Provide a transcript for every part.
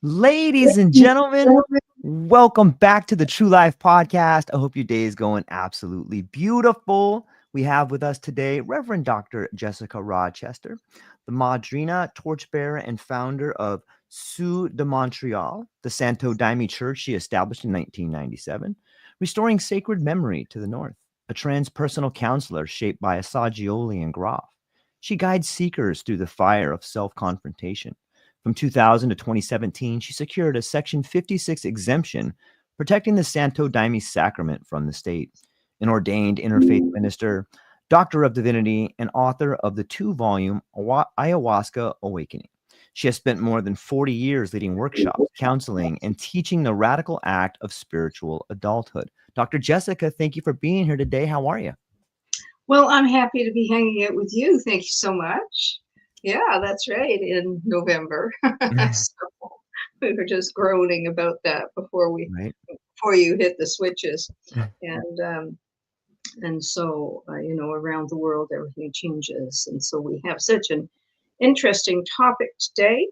Ladies and gentlemen, welcome back to the True Life Podcast. I hope your day is going absolutely beautiful. We have with us today Reverend Dr. Jessica Rochester, the Madrinha Torchbearer and founder of Sceaux de Montréal, the Santo Daime church she established in 1997, restoring sacred memory to the north, a transpersonal counselor shaped by Assagioli and Grof. She guides seekers through the fire of self-confrontation. From 2000 to 2017, she secured a Section 56 exemption protecting the Santo Daime sacrament from the state. An ordained interfaith minister, doctor of divinity, and author of the 2-volume Ayahuasca Awakening. She has spent more than 40 years leading workshops, counseling, and teaching the radical act of spiritual adulthood. Dr. Jessica, thank you for being here today. How are you? Well, I'm happy to be hanging out with you. Thank you so much. Yeah, that's right. In November, so we were just groaning about that before you hit the switches, and so around the world everything changes, and so we have such an interesting topic today.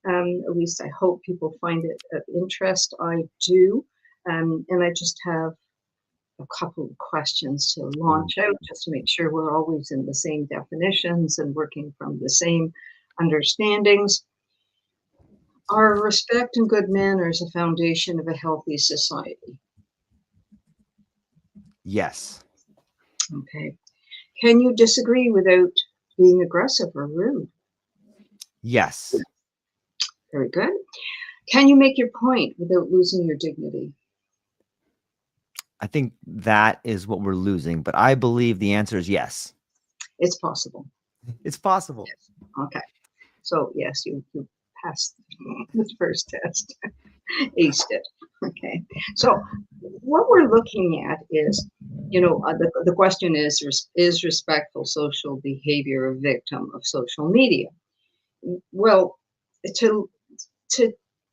At least I hope people find it of interest. I do, and I just have a couple of questions to launch out just to make sure we're always in the same definitions and working from the same understandings. Are respect and good manners a foundation of a healthy society? Yes. Okay. Can you disagree without being aggressive or rude? Yes. Very good. Can you make your point without losing your dignity? I think that is what we're losing, but I believe the answer is yes. It's possible. It's possible. Yes. Okay. So yes, you passed the first test, aced it. Okay. So what we're looking at is, the question is respectful social behavior a victim of social media? Well, to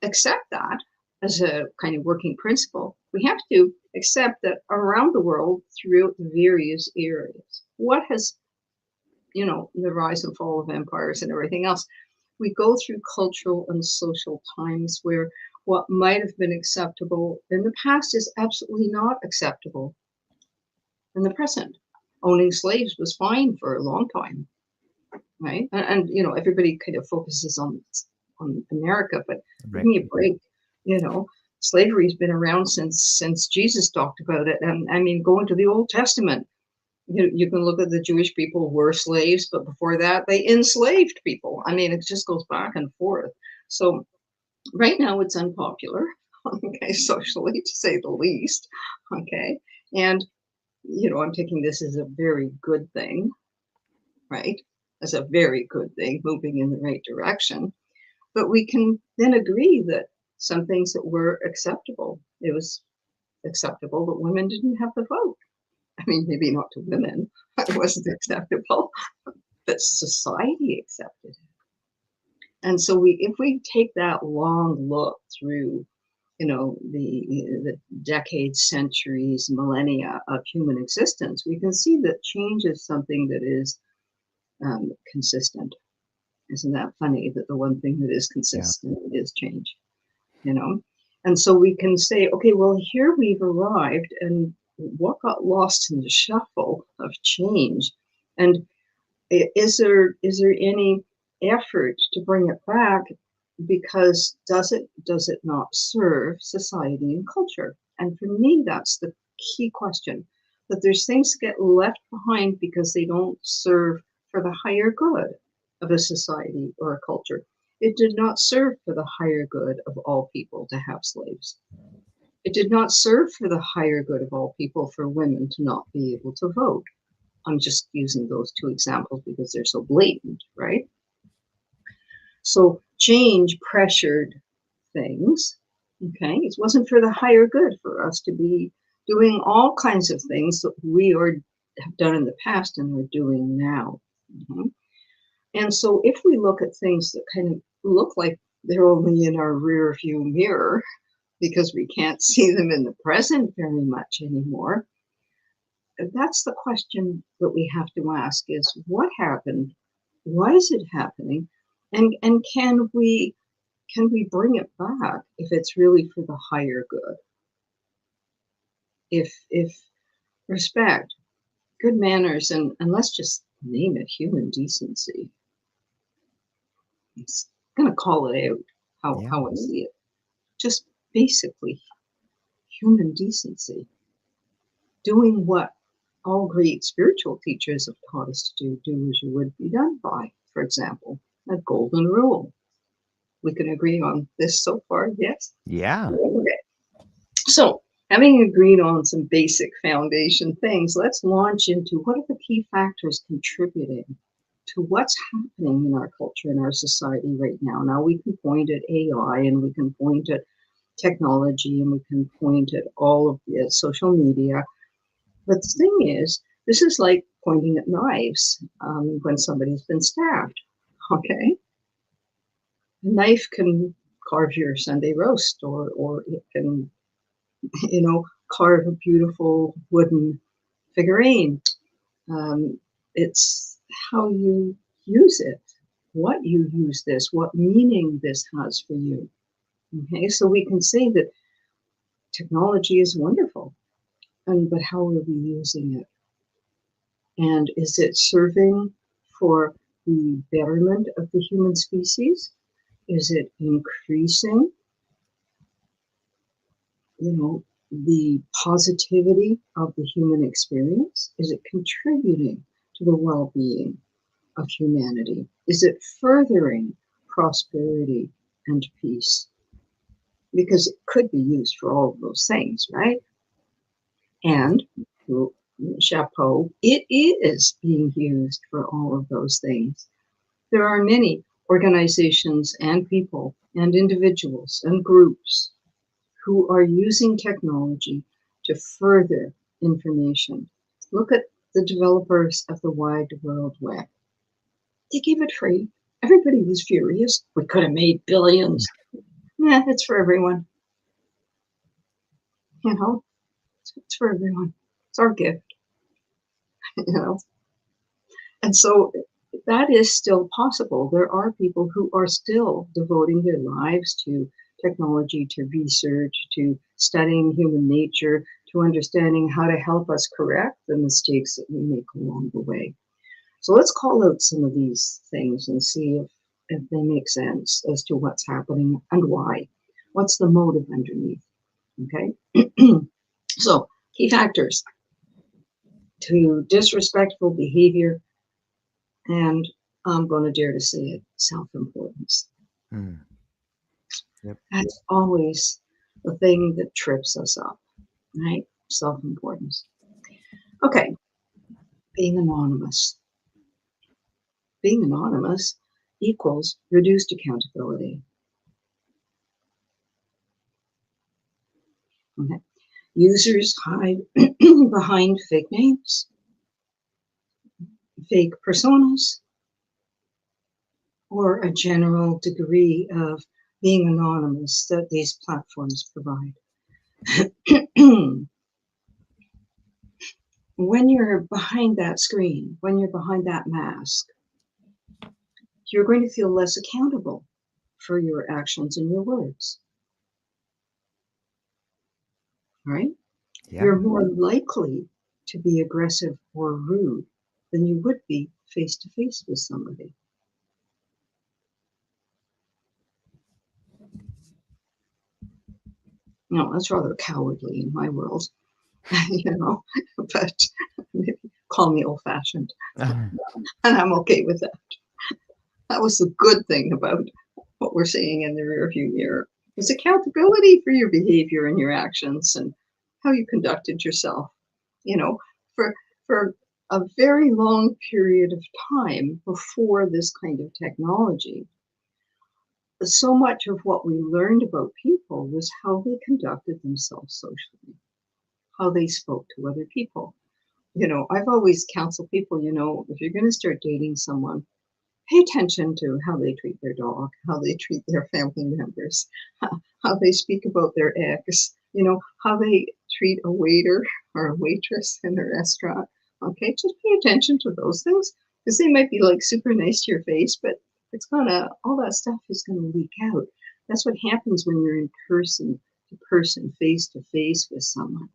accept that as a kind of working principle, we have to accept that around the world, throughout the various areas, what has, the rise and fall of empires and everything else, we go through cultural and social times where what might have been acceptable in the past is absolutely not acceptable in the present. Owning slaves was fine for a long time, right? And everybody kind of focuses on America, but give me a break. Slavery's been around since Jesus talked about it. And I mean, going to the Old Testament, you can look at the Jewish people were slaves, but before that, they enslaved people. I mean, it just goes back and forth. So right now it's unpopular, okay, socially, to say the least, okay? And, I'm taking this as a very good thing, right? As a very good thing, moving in the right direction. But we can then agree that some things that were acceptable, it was acceptable that women didn't have the vote. I mean, maybe not to women, it wasn't acceptable, but society accepted it. And so if we take that long look through, the decades, centuries, millennia of human existence, we can see that change is something that is consistent. Isn't that funny that the one thing that is consistent is change, And so we can say, okay, well, here we've arrived, and what got lost in the shuffle of change? And is there any effort to bring it back? Because does it not serve society and culture? And for me, that's the key question, that there's things that get left behind because they don't serve for the higher good of a society or a culture. It did not serve for the higher good of all people to have slaves. It did not serve for the higher good of all people for women to not be able to vote. I'm just using those two examples because they're so blatant, right? So change pressured things, okay? It wasn't for the higher good for us to be doing all kinds of things that we have done in the past and we're doing now. Mm-hmm. And so if we look at things that kind of look like they're only in our rear view mirror because we can't see them in the present very much anymore, that's the question that we have to ask is what happened? Why is it happening? And can we can we bring it back if it's really for the higher good? If respect, good manners, and let's just name it human decency. It's gonna call it out how I see it. Just basically human decency. Doing what all great spiritual teachers have taught us to do as you would be done by. For example, a golden rule. We can agree on this so far, yes? Yeah. Okay. So, having agreed on some basic foundation things, let's launch into what are the key factors contributing to what's happening in our culture and our society right now. Now, we can point at AI and we can point at technology and we can point at all of the social media. But the thing is, this is like pointing at knives when somebody's been stabbed, okay? A knife can carve your Sunday roast, or it can, carve a beautiful wooden figurine. It's how you use it, what you use this, what meaning this has for you. Okay, so we can say that technology is wonderful, but how are we using it? And is it serving for the betterment of the human species? Is it increasing, the positivity of the human experience? Is it contributing to the well-being of humanity? Is it furthering prosperity and peace? Because it could be used for all of those things, right? And chapeau, it is being used for all of those things. There are many organizations and people and individuals and groups who are using technology to further information. Look at the developers of the Wide World Web. They gave it free. Everybody was furious. We could have made billions. Yeah, it's for everyone. It's for everyone. It's our gift. And so that is still possible. There are people who are still devoting their lives to technology, to research, to studying human nature, to understanding how to help us correct the mistakes that we make along the way. So let's call out some of these things and see if they make sense as to what's happening and why. What's the motive underneath? Okay. So key factors to disrespectful behavior, and I'm going to dare to say it, self-importance. Yep. That's always the thing that trips us up, right? Self-importance. Okay, being anonymous. Being anonymous equals reduced accountability. Okay. Users hide behind fake names, fake personas, or a general degree of being anonymous that these platforms provide. When you're behind that screen, when you're behind that mask, you're going to feel less accountable for your actions and your words. Right? Yeah. You're more likely to be aggressive or rude than you would be face to face with somebody. No, that's rather cowardly in my world, but maybe call me old-fashioned. And I'm okay with that. That was the good thing about what we're seeing in the rearview mirror, is accountability for your behavior and your actions and how you conducted yourself. For a very long period of time before this kind of technology, so much of what we learned about people was how they conducted themselves socially, how they spoke to other people. I've always counseled people, if you're going to start dating someone, pay attention to how they treat their dog, how they treat their family members, how they speak about their ex, how they treat a waiter or a waitress in a restaurant. Okay, just pay attention to those things, because they might be like super nice to your face, but all that stuff is gonna leak out. That's what happens when you're in person to person, face to face with someone.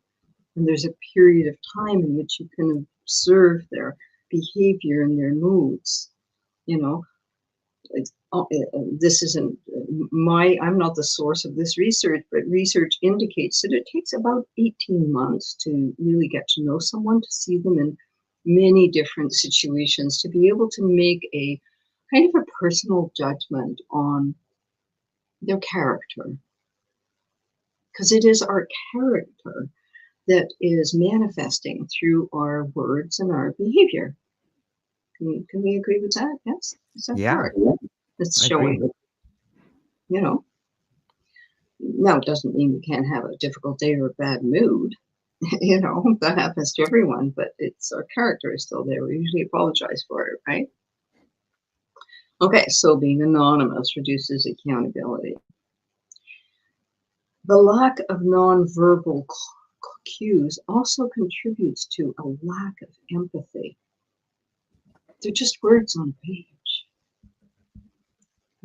And there's a period of time in which you can observe their behavior and their moods. You know, this isn't I'm not the source of this research, but research indicates that it takes about 18 months to really get to know someone, to see them in many different situations, to be able to make a kind of a personal judgment on their character. Because it is our character that is manifesting through our words and our behavior. Can we agree with that? Yes? Is that correct? It's showing, you know. Now, it doesn't mean we can't have a difficult day or a bad mood. You know, that happens to everyone, but it's our character is still there. We usually apologize for it, right? Okay, so being anonymous reduces accountability. The lack of nonverbal cues also contributes to a lack of empathy. They're just words on a page.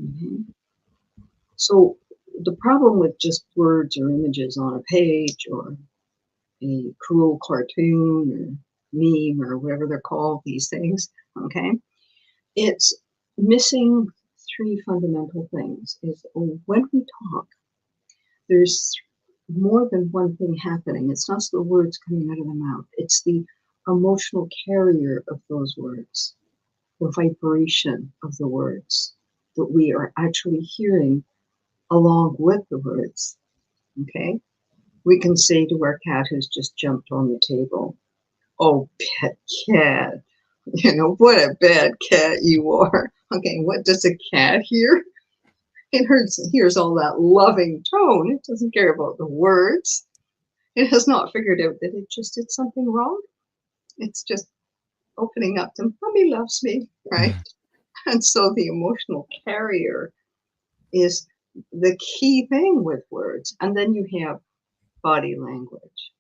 Mm-hmm. So the problem with just words or images on a page or a cruel cartoon or meme or whatever they're called, these things, okay, it's missing three fundamental things. Is when we talk, there's more than one thing happening. It's not the words coming out of the mouth. It's the emotional carrier of those words, the vibration of the words that we are actually hearing along with the words, okay? We can say to our cat who's just jumped on the table, "Oh, pet cat, you know, what a bad cat you are." Okay, what does a cat hear? It hears all that loving tone. It doesn't care about the words. It has not figured out that it just did something wrong. It's just opening up to, "Mommy loves me," right? And so the emotional carrier is the key thing with words. And then you have body language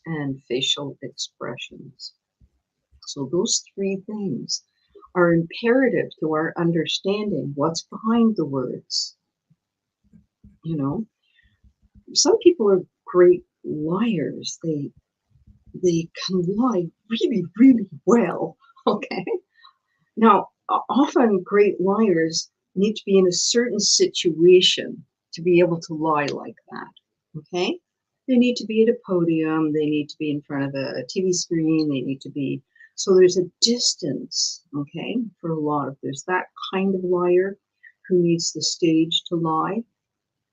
and facial expressions. So those three things are imperative to our understanding what's behind the words. You know, some people are great liars. They can lie really, really well. Okay. Now, often great liars need to be in a certain situation to be able to lie like that. Okay. They need to be at a podium. They need to be in front of a TV screen. They need to be, so there's a distance, okay, for a lot of, there's that kind of liar who needs the stage to lie.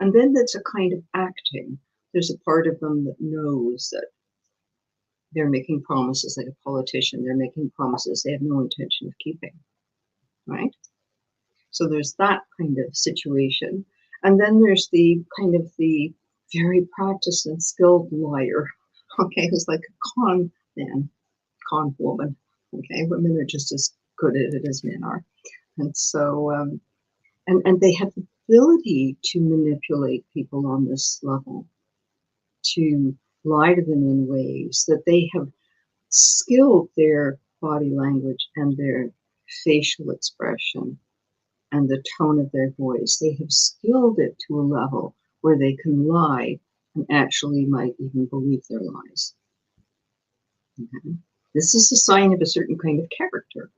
And then that's a kind of acting. There's a part of them that knows that they're making promises, like a politician. They're making promises they have no intention of keeping, right? So there's that kind of situation. And then there's the kind of the very practiced and skilled liar, okay, who's like a con man, con woman, okay? Women are just as good at it as men are. And so, and they have the ability to manipulate people on this level, to lie to them in ways that they have skilled their body language and their facial expression and the tone of their voice. They have skilled it to a level where they can lie and actually might even believe their lies. Okay. This is a sign of a certain kind of character.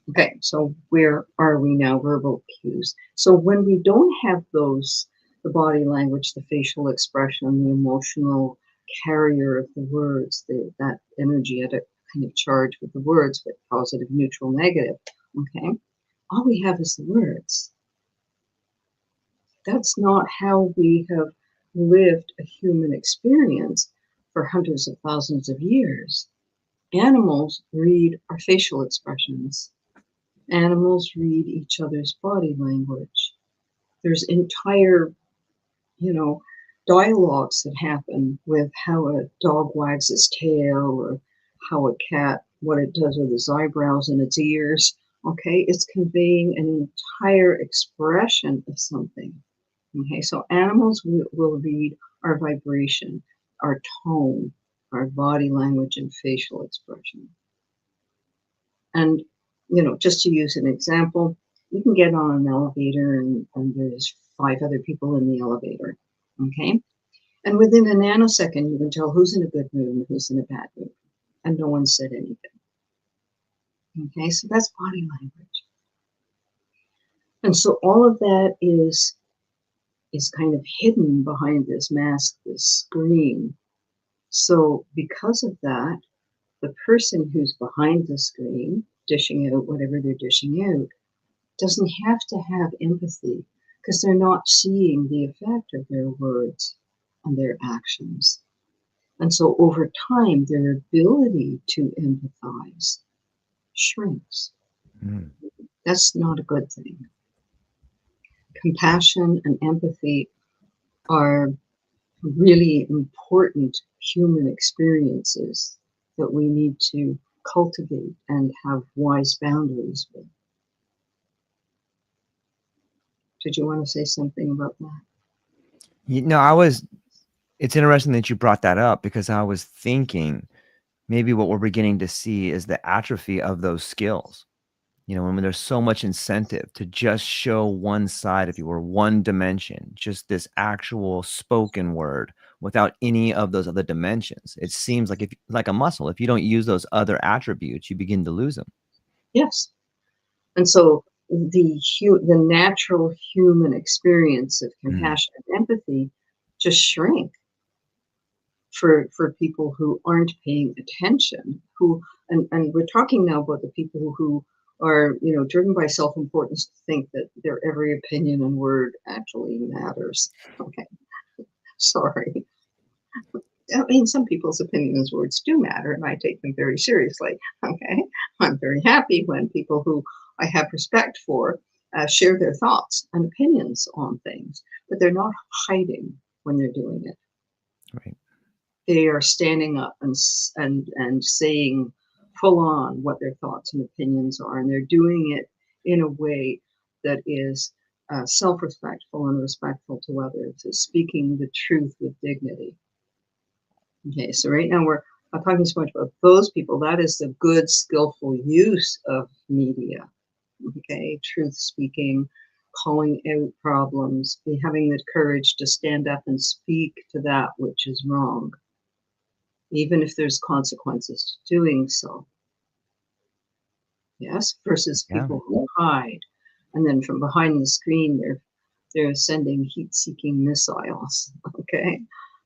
Okay, so where are we now? Verbal cues. So when we don't have those, the body language, the facial expression, the emotional carrier of the words, that energetic kind of charge with the words, but positive, neutral, negative, okay? All we have is the words. That's not how we have lived a human experience for hundreds of thousands of years. Animals read our facial expressions. Animals read each other's body language. There's entire, you know, dialogues that happen with how a dog wags its tail or how a cat, what it does with its eyebrows and its ears. Okay, it's conveying an entire expression of something. Okay, so animals will read our vibration, our tone, our body language, and facial expression. And, just to use an example, you can get on an elevator and there's 5 other people in the elevator, okay? And within a nanosecond, you can tell who's in a good mood and who's in a bad mood, and no one said anything, okay? So that's body language. And so all of that is kind of hidden behind this mask, this screen. So because of that, the person who's behind the screen, dishing out whatever they're dishing out, doesn't have to have empathy because they're not seeing the effect of their words and their actions. And so over time, their ability to empathize shrinks. Mm. That's not a good thing. Compassion and empathy are really important human experiences that we need to cultivate and have wise boundaries with. Did you want to say something about that? It's interesting that you brought that up because I was thinking maybe what we're beginning to see is the atrophy of those skills. When there's so much incentive to just show one side of you or one dimension, just this actual spoken word without any of those other dimensions. It seems like a muscle. If you don't use those other attributes, you begin to lose them. Yes. And so the natural human experience of compassion and empathy just shrink for people who aren't paying attention, and we're talking now about the people who are, driven by self-importance to think that their every opinion and word actually matters. Okay. Sorry. I mean, some people's opinions and words do matter, and I take them very seriously. Okay. I'm very happy when people who I have respect for share their thoughts and opinions on things, but they're not hiding when they're doing it. Right. They are standing up and saying full on what their thoughts and opinions are, and they're doing it in a way that is self-respectful and respectful to others, is speaking the truth with dignity. Okay, so right now we're not talking so much about those people. That is the good, skillful use of media. Okay, truth speaking, calling out problems, having the courage to stand up and speak to that which is wrong, even if there's consequences to doing so. Yes, versus people who hide, and then from behind the screen they're sending heat-seeking missiles, okay,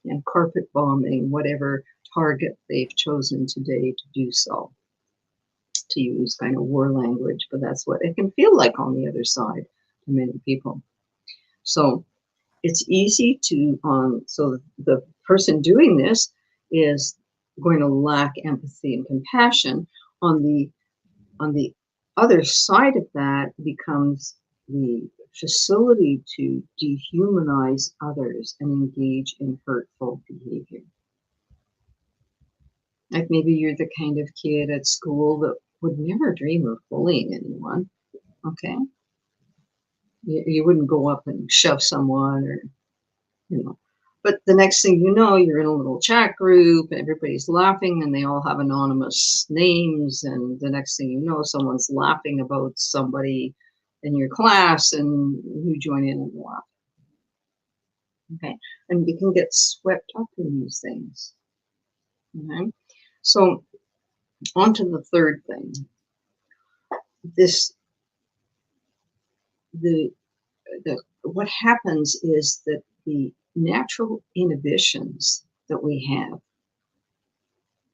and carpet bombing whatever target they've chosen today to do so, to use kind of war language, but that's what it can feel like on the other side to many people. So it's easy to, so the person doing this is going to lack empathy and compassion. On the other side of that becomes the facility to dehumanize others and engage in hurtful behavior. Like maybe you're the kind of kid at school that would never dream of bullying anyone, okay? You wouldn't go up and shove someone or, but the next thing you know, you're in a little chat group and everybody's laughing and they all have anonymous names. And the next thing you know, someone's laughing about somebody in your class and you join in and laugh. Okay. And you can get swept up in these things. Okay. So on to the third thing. What happens is that the natural inhibitions that we have,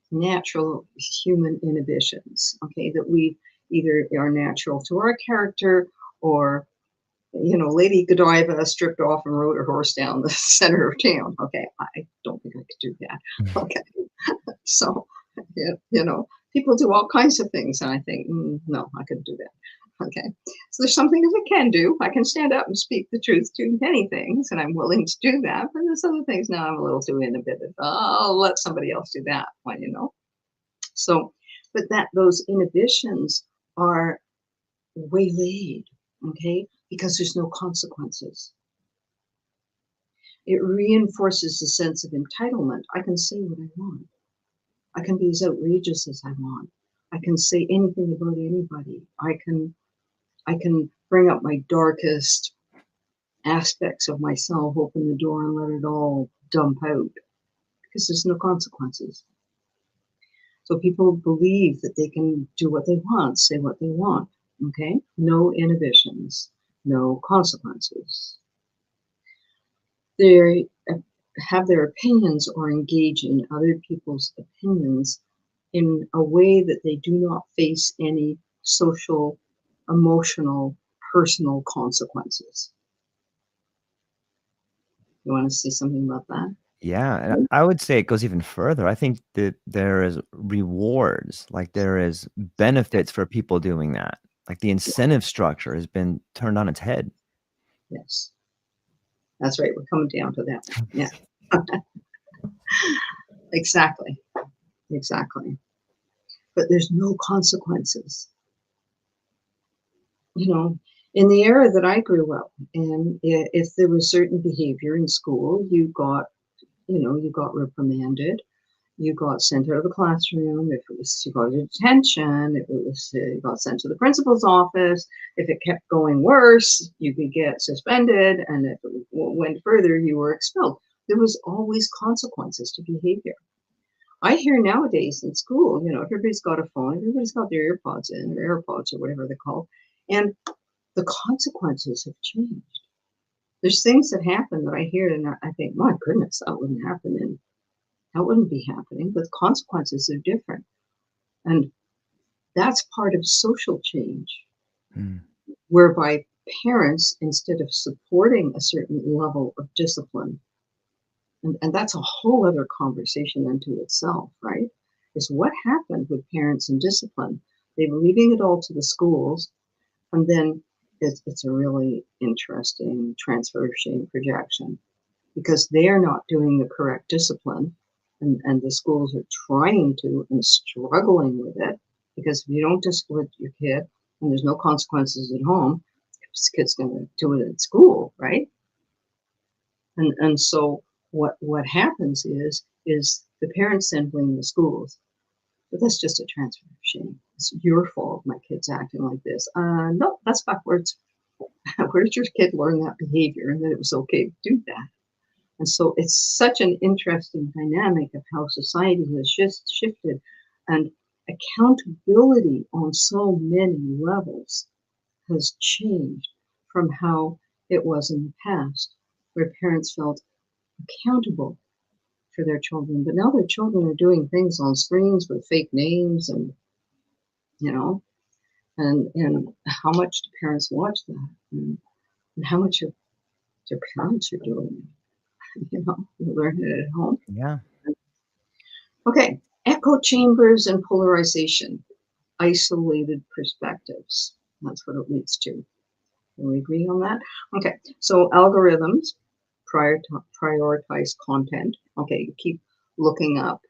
natural human inhibitions, okay, that we either are natural to our character or, Lady Godiva stripped off and rode her horse down the center of town. Okay, I don't think I could do that. Okay, so, people do all kinds of things, and I think, no, I couldn't do that. Okay, so there's some things I can do. I can stand up and speak the truth to many things, and I'm willing to do that. But there's other things now I'm a little too inhibited. I'll let somebody else do that one, So, but those inhibitions are waylaid, okay, because there's no consequences. It reinforces a sense of entitlement. I can say what I want. I can be as outrageous as I want. I can say anything about anybody. I can bring up my darkest aspects of myself, open the door and let it all dump out because there's no consequences. So people believe that they can do what they want, say what they want, okay? No inhibitions, no consequences. They have their opinions or engage in other people's opinions in a way that they do not face any social, emotional, personal consequences. You want to say something about that? Yeah, and I would say it goes even further. I think that there is rewards, like there is benefits for people doing that. Like the incentive structure has been turned on its head. Yes, that's right. We're coming down to that one. Yeah, exactly, exactly. But there's no consequences. You know, in the era that I grew up in, if there was certain behavior in school, you got reprimanded, you got sent out of the classroom. If it was, you got detention. If it was, you got sent to the principal's office. If it kept going worse, you could get suspended, and if it went further, you were expelled. There was always consequences to behavior. I hear nowadays in school, everybody's got a phone, everybody's got their earpods in, or AirPods, or whatever they're called, and the consequences have changed. There's things that happen that I hear and I think, my goodness, that wouldn't happen, and that wouldn't be happening, but consequences are different. And that's part of social change, whereby parents, instead of supporting a certain level of discipline, and that's a whole other conversation unto itself, right? Is what happened with parents and discipline. They were leaving it all to the schools, and then it's a really interesting transfer of shame projection because they're not doing the correct discipline, and the schools are trying to and struggling with it because if you don't discipline your kid and there's no consequences at home, this kid's going to do it at school, right? And so what happens is the parents then blame the schools, but that's just a transfer of shame. It's your fault my kid's acting like this. No, that's backwards. Where did your kid learn that behavior and that it was okay to do that? And so it's such an interesting dynamic of how society has shifted, and accountability on so many levels has changed from how it was in the past, where parents felt accountable for their children. But now their children are doing things on screens with fake names and, and how much do parents watch that? And how much of their parents are doing it? Learning it at home. Yeah. Okay, echo chambers and polarization, isolated perspectives. That's what it leads to. Can we agree on that? Okay, so algorithms prioritize content. Okay, you keep looking up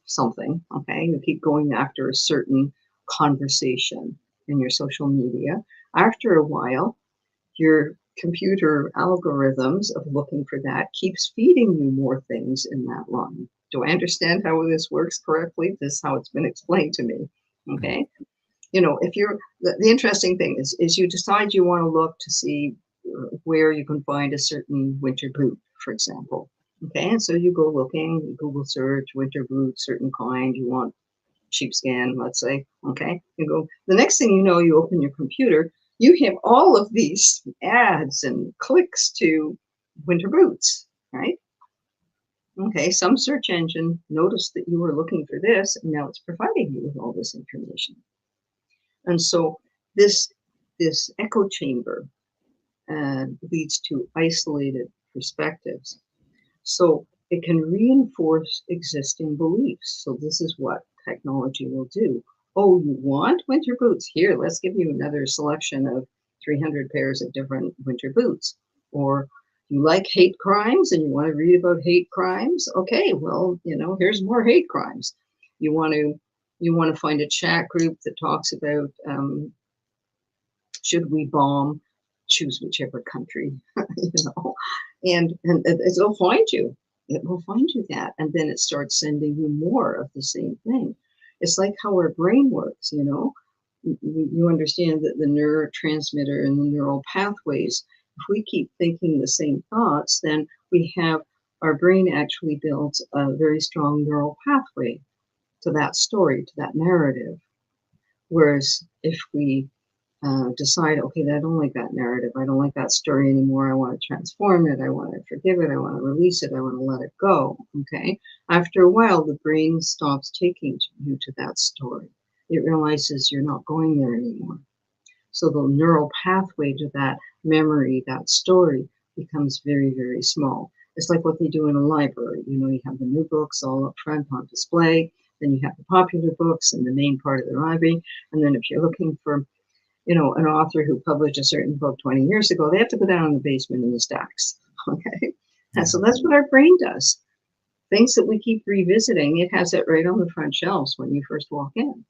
something. Okay, you keep going after a certain conversation in your social media. After a while, your computer algorithms of looking for that keeps feeding you more things in that line. Do I understand how this works correctly? This is how it's been explained to me. Okay. If you're the interesting thing is you decide you want to look to see where you can find a certain winter boot, for example. Okay. And so you go looking, Google search, winter boot, certain kind, you want sheepskin, let's say. Okay. You go, the next thing you know, you open your computer, you have all of these ads and clicks to winter boots, right? Okay, some search engine noticed that you were looking for this, and now it's providing you with all this information. And so this echo chamber leads to isolated perspectives. So it can reinforce existing beliefs. So this is what technology will do. Oh, you want winter boots? Here, let's give you another selection of 300 pairs of different winter boots. Or you like hate crimes and you want to read about hate crimes? Okay, well, here's more hate crimes. You want to find a chat group that talks about should we bomb? Choose whichever country, and it'll find you. It will find you that, and then it starts sending you more of the same thing. It's like how our brain works, you know. You understand that the neurotransmitter and the neural pathways, if we keep thinking the same thoughts, then we have our brain actually builds a very strong neural pathway to that story, to that narrative. Whereas if we decide, okay, I don't like that narrative, I don't like that story anymore, I want to transform it, I want to forgive it, I want to release it, I want to let it go, okay? After a while, the brain stops taking you to that story. It realizes you're not going there anymore. So the neural pathway to that memory, that story, becomes very, very small. It's like what they do in a library. You know, you have the new books all up front on display, then you have the popular books in the main part of the library, and then if you're looking for, you know, an author who published a certain book 20 years ago, they have to go down in the basement in the stacks, okay? And so that's what our brain does. Things that we keep revisiting, it has it right on the front shelves when you first walk in.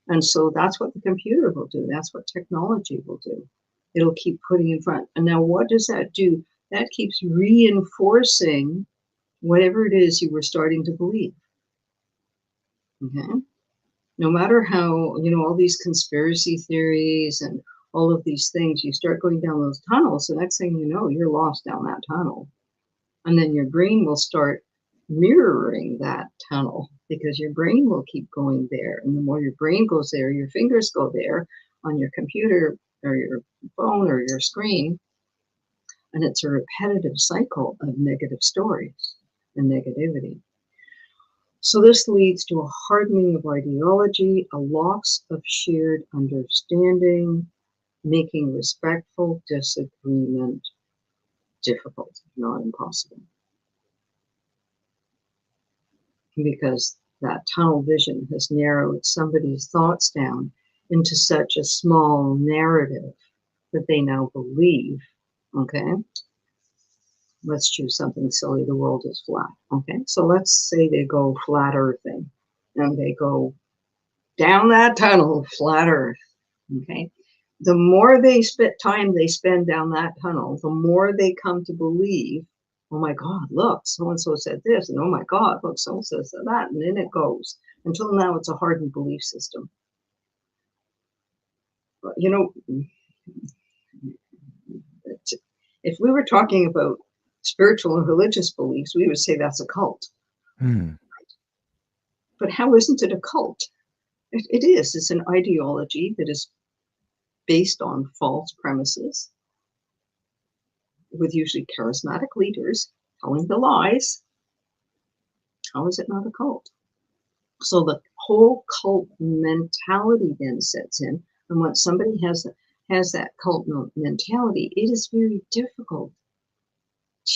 And so that's what the computer will do. That's what technology will do. It'll keep putting in front. And now what does that do? That keeps reinforcing whatever it is you were starting to believe. Okay? No matter how, you know, all these conspiracy theories and all of these things, you start going down those tunnels, the next thing you know, you're lost down that tunnel. And then your brain will start mirroring that tunnel because your brain will keep going there. And the more your brain goes there, your fingers go there on your computer or your phone or your screen. And it's a repetitive cycle of negative stories and negativity. So this leads to a hardening of ideology, a loss of shared understanding, making respectful disagreement difficult, if not impossible. Because that tunnel vision has narrowed somebody's thoughts down into such a small narrative that they now believe, okay? Let's choose something silly, the world is flat, okay? So let's say they go flat earthing, and they go down that tunnel, flat earth, okay? The more they time they spend down that tunnel, the more they come to believe, oh my God, look, so-and-so said this, and oh my God, look, so-and-so said that, and then it goes, until now it's a hardened belief system. But, you know, if we were talking about spiritual and religious beliefs, we would say that's a cult. But how isn't it a cult? It is. It's an ideology that is based on false premises, with usually charismatic leaders telling the lies. How is it not a cult? So the whole cult mentality then sets in, and when somebody has that cult mentality, it is very difficult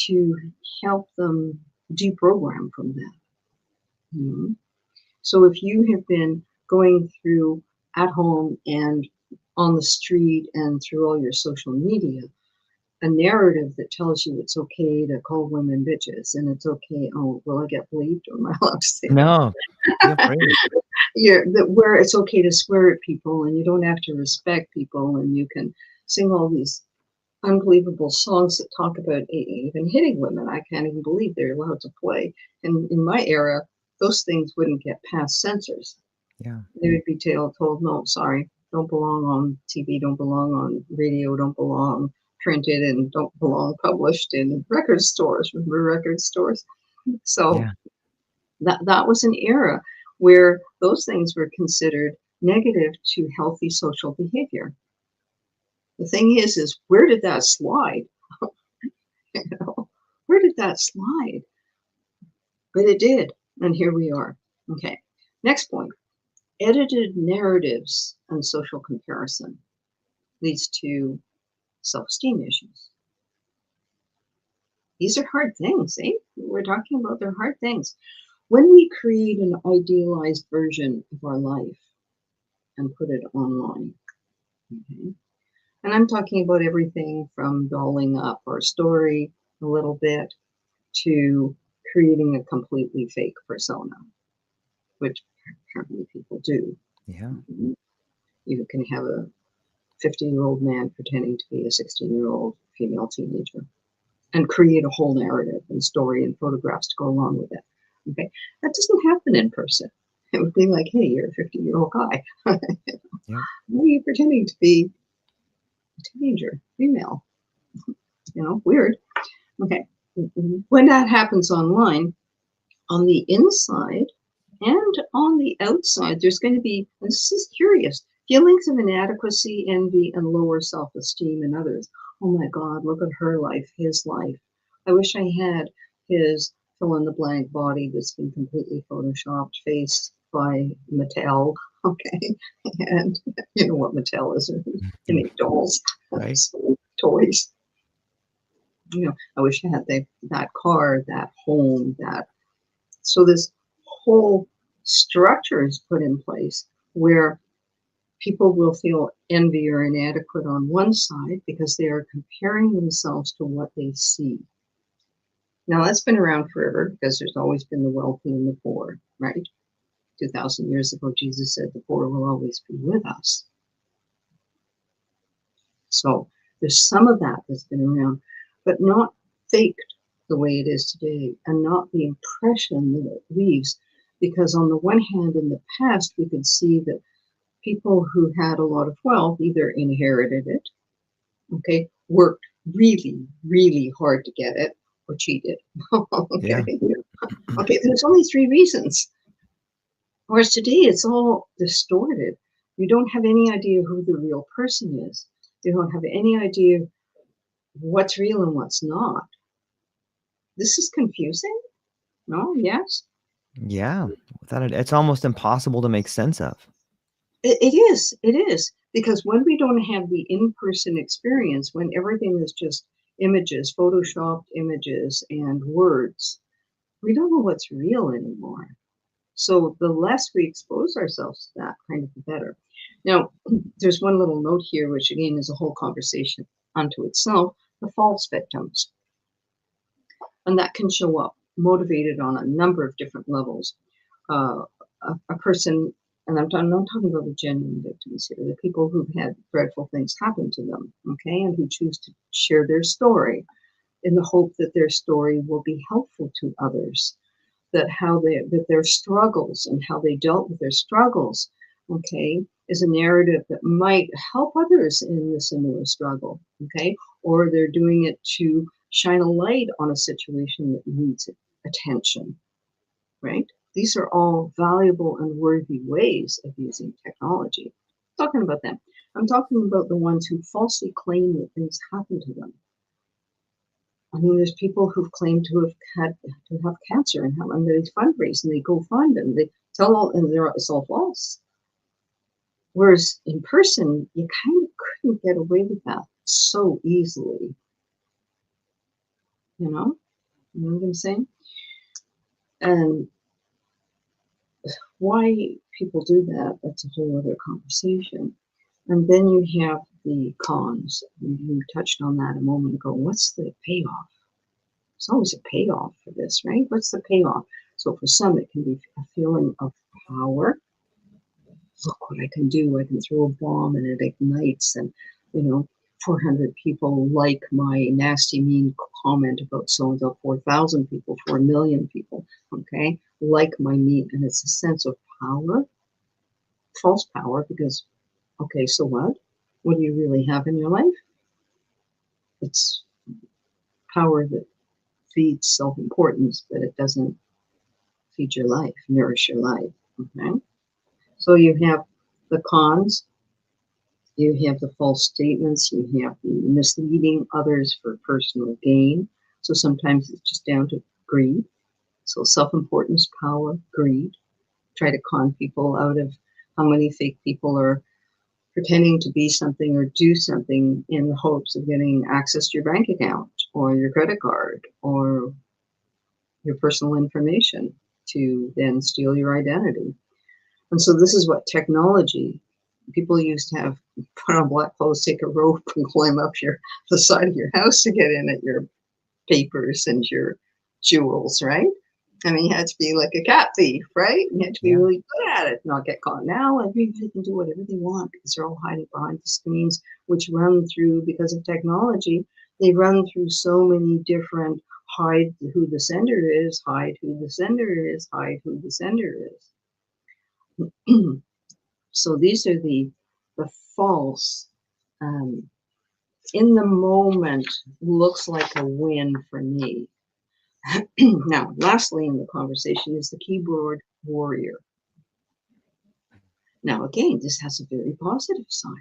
to help them deprogram from that. Mm-hmm. So if you have been going through at home and on the street and through all your social media, a narrative that tells you it's okay to call women bitches and it's okay, oh, will I get bleeped or am I allowed to say No. where it's okay to swear at people and you don't have to respect people and you can sing all these unbelievable songs that talk about even hitting women. I can't even believe they're allowed to play. And in my era, those things wouldn't get past censors. Yeah. They would be told, no, sorry, don't belong on TV, don't belong on radio, don't belong printed, and don't belong published in record stores. Remember record stores? So that was an era where those things were considered negative to healthy social behavior. The thing is where did that slide? You know, where did that slide? But it did, and here we are. Okay, next point. Edited narratives and social comparison leads to self-esteem issues. These are hard things, eh? We're talking about they're hard things. When we create an idealized version of our life and put it online, okay? And I'm talking about everything from dolling up our story a little bit to creating a completely fake persona, which apparently people do. Yeah. You can have a 50-year-old man pretending to be a 16-year-old female teenager and create a whole narrative and story and photographs to go along with it. Okay, that doesn't happen in person. It would be like, hey, you're a 50-year-old guy. Yep. Why are you pretending to be a teenager, female? Weird. Okay. When that happens online, on the inside and on the outside, there's going to be, this is curious, feelings of inadequacy, envy, and lower self-esteem in others. Oh my God, look at her life, his life. I wish I had his fill-in-the-blank body that's been completely photoshopped, face by Mattel. Okay. And you know what Mattel is, they make dolls, Right. toys. I wish I had that car, that home, that. So this whole structure is put in place where people will feel envy or inadequate on one side because they are comparing themselves to what they see. Now that's been around forever because there's always been the wealthy and the poor, right? 2,000 years ago, Jesus said the poor will always be with us. So there's some of that that's been around, but not faked the way it is today, and not the impression that it leaves. Because on the one hand, in the past, we could see that people who had a lot of wealth either inherited it, okay, worked really, really hard to get it, or cheated. Okay. Yeah. Okay, there's only three reasons. Whereas today, it's all distorted. You don't have any idea who the real person is. You don't have any idea what's real and what's not. This is confusing. No? Yes? Yeah. Without it, it's almost impossible to make sense of. It is. It is. Because when we don't have the in-person experience, when everything is just images, photoshopped images and words, we don't know what's real anymore. So the less we expose ourselves to that, kind of the better. Now, there's one little note here, which again is a whole conversation unto itself, the false victims. And that can show up motivated on a number of different levels. A person, and I'm not talking about the genuine victims here, the people who've had dreadful things happen to them, okay, and who choose to share their story in the hope that their story will be helpful to others, that their struggles and how they dealt with their struggles, okay, is a narrative that might help others in the similar struggle, okay, or they're doing it to shine a light on a situation that needs attention, right? These are all valuable and worthy ways of using technology. I'm talking about them. I'm talking about the ones who falsely claim that things happen to them. I mean, there's people who've claimed to have cancer and they fundraise and they go find them. They tell all, and it's all false. Whereas in person, you kind of couldn't get away with that so easily. You know what I'm saying? And why people do that, that's a whole other conversation. And then you have the cons. You touched on that a moment ago. What's the payoff? There's always a payoff for this, right? What's the payoff? So for some, it can be a feeling of power. Look what I can do. I can throw a bomb and it ignites, and 400 people like my nasty, mean comment about so-and-so, 4,000 people, 4 million people, okay, like my meat. And it's a sense of power, false power, because, okay, so what? What do you really have in your life? It's power that feeds self-importance, but it doesn't feed your life, nourish your life, okay? So you have the cons, you have the false statements, you have the misleading others for personal gain. So sometimes it's just down to greed. So self-importance, power, greed. Try to con people out of how many fake people are pretending to be something or do something in the hopes of getting access to your bank account or your credit card or your personal information to then steal your identity. And so this is what technology, people used to have put on black clothes, take a rope and climb up the side of your house to get in at your papers and your jewels, right? I mean, you had to be like a cat thief, right? You had to be really good at it, not get caught. Now everybody can do whatever they want because they're all hiding behind the screens, which run through, because of technology, they run through so many different hide who the sender is, hide who the sender is, hide who the sender is. So these are the false, in the moment, looks like a win for me. Now, lastly in the conversation is the keyboard warrior. Now, again, this has a very positive side.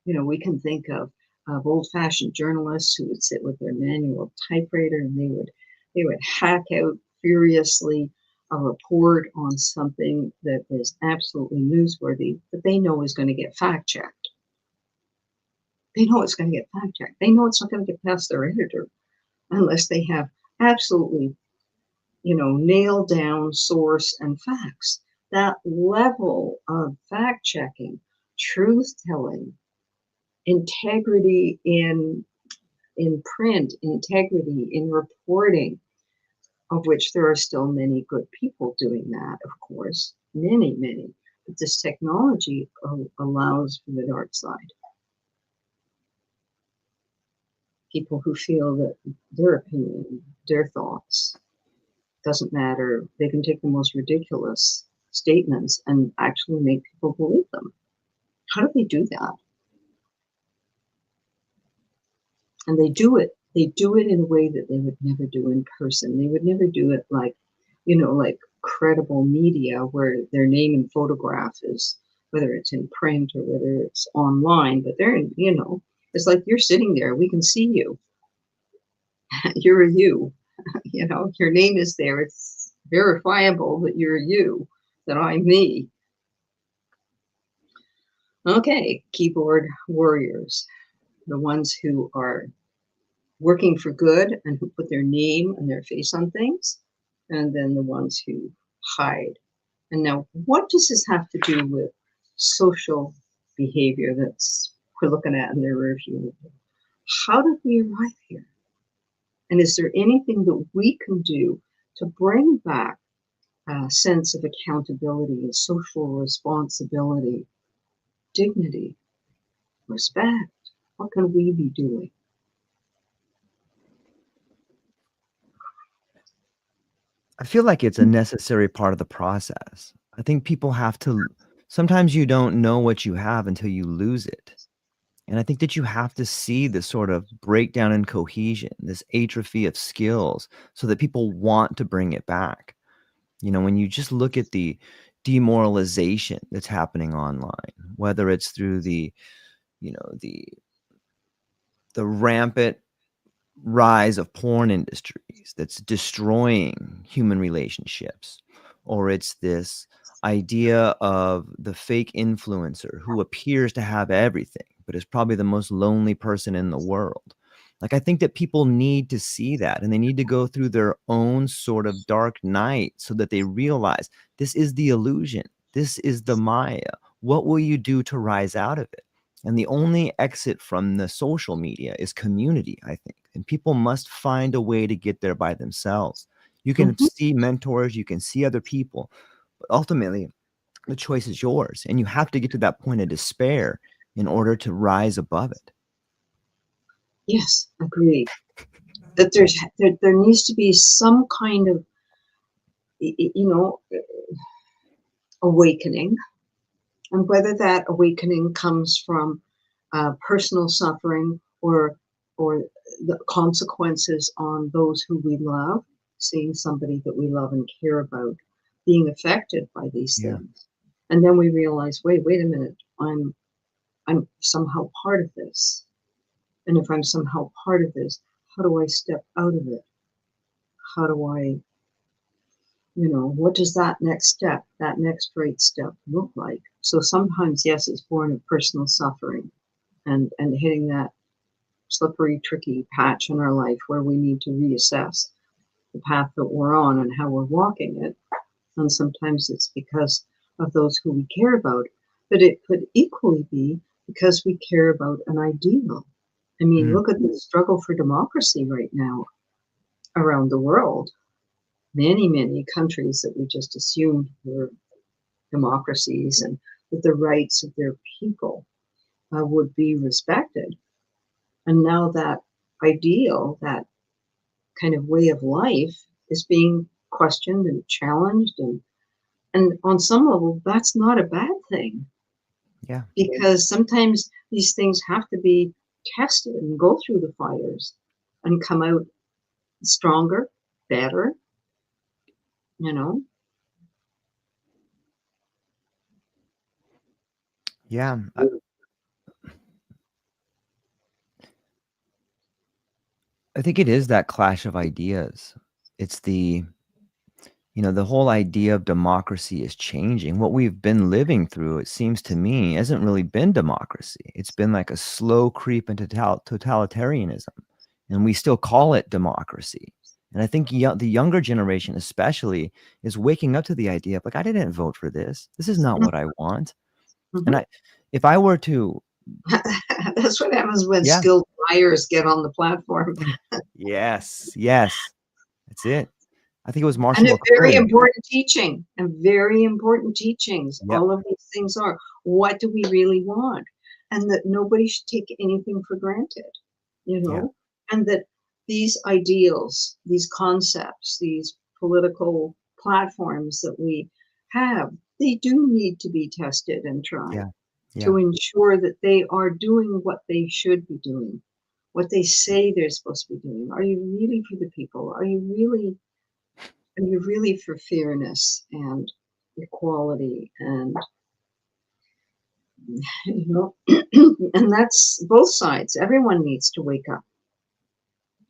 You know, we can think of old-fashioned journalists who would sit with their manual typewriter and they would hack out furiously a report on something that is absolutely newsworthy that they know is going to get fact-checked. They know it's going to get fact-checked. They know it's not going to get past their editor unless they have absolutely, you know, nailed down source and facts. That level of fact-checking, truth-telling, integrity in print, integrity in reporting, of which there are still many good people doing that, of course, many. But this technology allows for the dark side. People who feel that their opinion, their thoughts, doesn't matter. They can take the most ridiculous statements and actually make people believe them. How do they do that? And they do it in a way that they would never do in person. They would never do it like, you know, like credible media where their name and photograph is, whether it's in print or whether it's online, but they're, you know, it's like you're sitting there, we can see you. You're a you, you know, your name is there. It's verifiable that you're you, that I'm me. Okay, keyboard warriors, the ones who are working for good and who put their name and their face on things, and then the ones who hide. And now, what does this have to do with social behavior that's we're looking at in the review? How did we arrive here? And is there anything that we can do to bring back a sense of accountability and social responsibility, dignity, respect? What can we be doing? I feel like it's a necessary part of the process. I think people have to, sometimes you don't know what you have until you lose it. And I think that you have to see this sort of breakdown in cohesion, this atrophy of skills, so that people want to bring it back. You know, when you just look at the demoralization that's happening online, whether it's through the, you know, the rampant rise of porn industries that's destroying human relationships, or it's this idea of the fake influencer who appears to have everything but is probably the most lonely person in the world. Like, I think that people need to see that, and they need to go through their own sort of dark night so that they realize this is the illusion, this is the Maya. What will you do to rise out of it? And the only exit from the social media is community, I think. And people must find a way to get there by themselves. You can see mentors, you can see other people, but ultimately the choice is yours. And you have to get to that point of despair in order to rise above it. Yes, agreed. That there needs to be some kind of, you know, awakening, and whether that awakening comes from personal suffering or the consequences on those who we love, seeing somebody that we love and care about being affected by these things, and then we realize, wait a minute, I'm somehow part of this, and if I'm somehow part of this, how do I step out of it? How do I, you know, what does that next step, that next great step look like? So sometimes, yes, it's born of personal suffering and hitting that slippery, tricky patch in our life where we need to reassess the path that we're on and how we're walking it. And sometimes it's because of those who we care about, but it could equally be because we care about an ideal. I mean, look at the struggle for democracy right now around the world. Many countries that we just assumed were democracies and that the rights of their people would be respected. And now that ideal, that kind of way of life is being questioned and challenged, and And on some level, that's not a bad thing. Yeah. Because sometimes these things have to be tested and go through the fires and come out stronger, better, you know? Yeah. I think it is that clash of ideas. It's the, the whole idea of democracy is changing. What we've been living through, it seems to me, hasn't really been democracy. It's been like a slow creep into totalitarianism, and we still call it democracy. And I think the younger generation, especially, is waking up to the idea of like, I didn't vote for this. This is not what I want. Mhm. And if I were to, That's what happens when yeah, skilled liars get on the platform. yes, that's it. I think it was And Marshall a very McLuhan. important teaching, and very important teachings. Yep. All of these things are, what do we really want? And that nobody should take anything for granted, Yeah. and that these ideals, these concepts, these political platforms that we have, they do need to be tested and tried Yeah. Yeah. to ensure that they are doing what they should be doing, what they say they're supposed to be doing. Are you really for the people? Are you really for fairness and equality and you know and that's both sides. Everyone needs to wake up.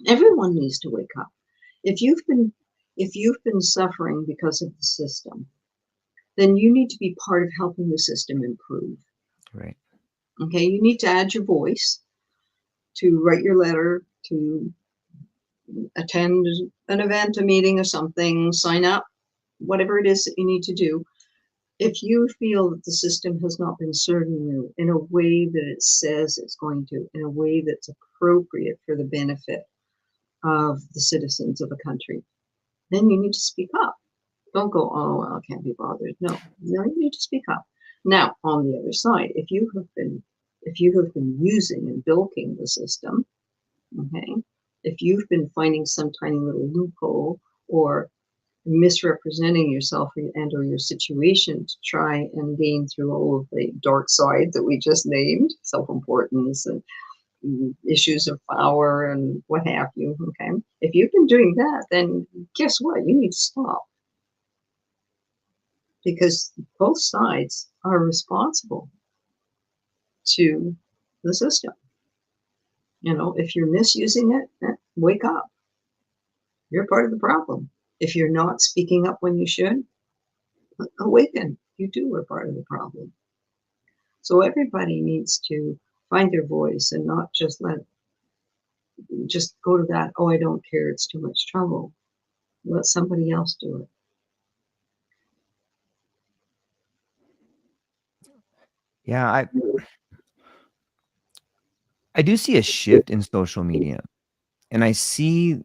Everyone needs to wake up. If you've been suffering because of the system, then you need to be part of helping the system improve. Right. Okay, you need to add your voice, to write your letter, to attend an event, a meeting, or something, sign up, whatever it is that you need to do. If you feel that the system has not been serving you in a way that it says it's going to, in a way that's appropriate for the benefit of the citizens of a country, then you need to speak up. Don't go, oh, well, I can't be bothered. No, you need to speak up. Now, on the other side, if you have been using and bilking the system, okay, if you've been finding some tiny little loophole or misrepresenting yourself and or your situation to try and gain through all of the dark side that we just named, self-importance and issues of power and what have you, okay? If you've been doing that, then guess what? You need to stop, because both sides are responsible to the system. If you're misusing it, wake up. You're part of the problem. If you're not speaking up when you should, awaken. You too are part of the problem. So everybody needs to find their voice and not just go to that, oh, I don't care, it's too much trouble. Let somebody else do it. Yeah. I do see a shift in social media, and I see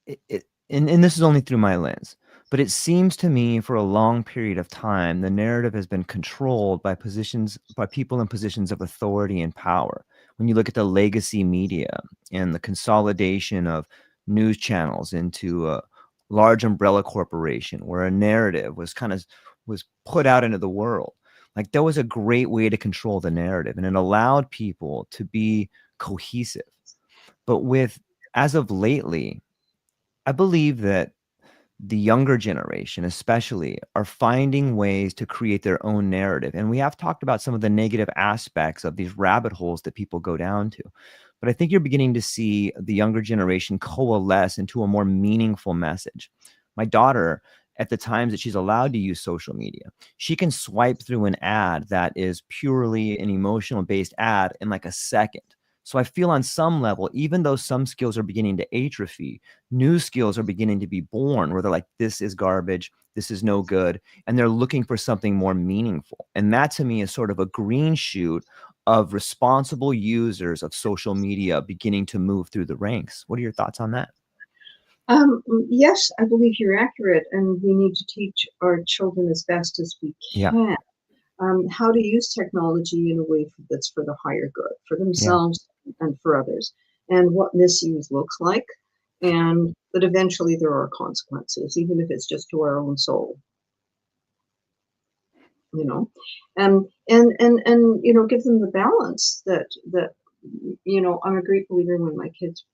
it, and this is only through my lens, but it seems to me for a long period of time, the narrative has been controlled by people in positions of authority and power. When you look at the legacy media and the consolidation of news channels into a large umbrella corporation, where a narrative was put out into the world, like that was a great way to control the narrative, and it allowed people to be cohesive. But as of lately, I believe that the younger generation, especially, are finding ways to create their own narrative. And we have talked about some of the negative aspects of these rabbit holes that people go down to. But I think you're beginning to see the younger generation coalesce into a more meaningful message. My daughter, at the times that she's allowed to use social media, she can swipe through an ad that is purely an emotional based ad in like a second. So I feel on some level, even though some skills are beginning to atrophy, new skills are beginning to be born where they're like, this is garbage, this is no good, and they're looking for something more meaningful. And that to me is sort of a green shoot of responsible users of social media beginning to move through the ranks. What are your thoughts on that? Yes, I believe you're accurate, and we need to teach our children as best as we Yeah. can how to use technology in a way that's for the higher good, for Yeah. themselves and for others, and what misuse looks like, and that eventually there are consequences, even if it's just to our own soul. you know, and give them the balance that I'm a great believer. When my kids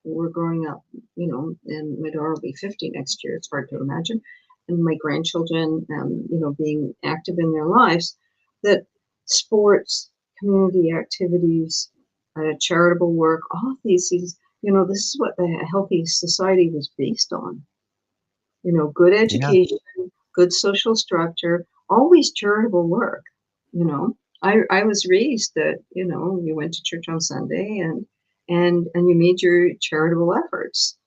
were growing up, and my daughter will be 50 next year. It's hard to imagine, and my grandchildren, being active in their lives, that sports, community activities, charitable work, all of these things, this is what a healthy society was based on. Good Yeah. education, good social structure, always charitable work. I was raised that, you went to church on Sunday and you made your charitable efforts.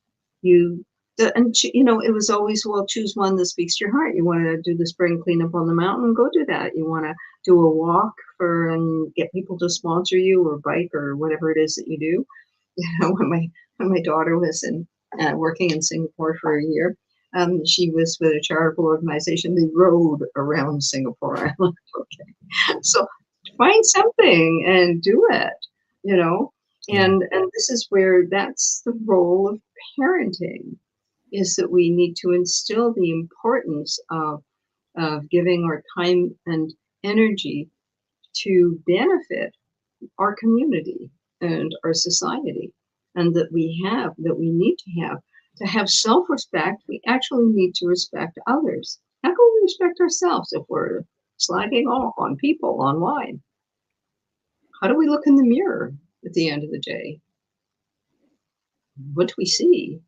It was always, well, choose one that speaks to your heart. You want to do the spring cleanup on the mountain, go do that. You want to do a walk and get people to sponsor you, or bike, or whatever it is that you do. When my daughter was working in Singapore for a year, she was with a charitable organization. They rode around Singapore Island. Okay, so find something and do it. And this is where that's the role of parenting, is that we need to instill the importance of giving our time and energy to benefit our community and our society, and that we need to have self-respect. We actually need to respect others. How can we respect ourselves if we're slagging off on people online? How do we look in the mirror at the end of the day? What do we see?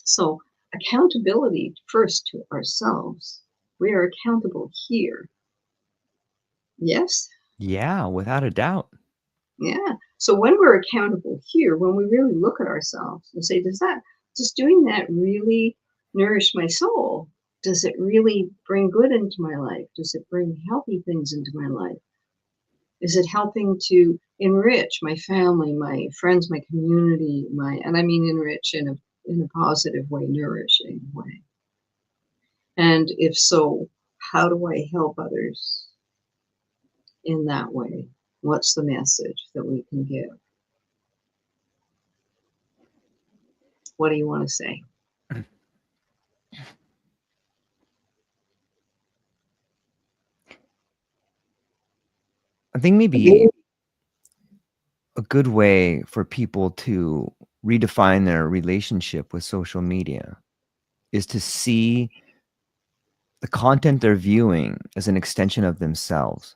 So accountability first to ourselves. We are accountable here. Yes? Yeah, without a doubt. Yeah. So when we're accountable here, when we really look at ourselves and say, does doing that really nourish my soul? Does it really bring good into my life? Does it bring healthy things into my life? Is it helping to enrich my family, my friends, my community, and I mean enrich in a positive way, nourishing way? And if so, how do I help others in that way? What's the message that we can give? What do you want to say? I think maybe a good way for people to redefine their relationship with social media is to see the content they're viewing as an extension of themselves.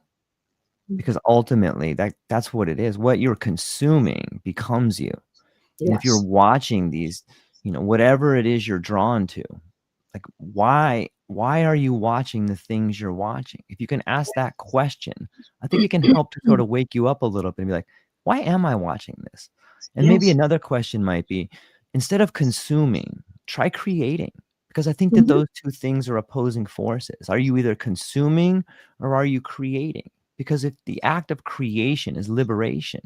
Because ultimately that's what it is. What you're consuming becomes you. And if you're Yes. watching these, whatever it is you're drawn to, like why are you watching the things you're watching? If you can ask that question, I think it can help to sort of wake you up a little bit and be like, why am I watching this? And maybe Yes. another question might be, instead of consuming, try creating. Because I think that Mhm. those two things are opposing forces. Are you either consuming or are you creating? Because if the act of creation is liberation,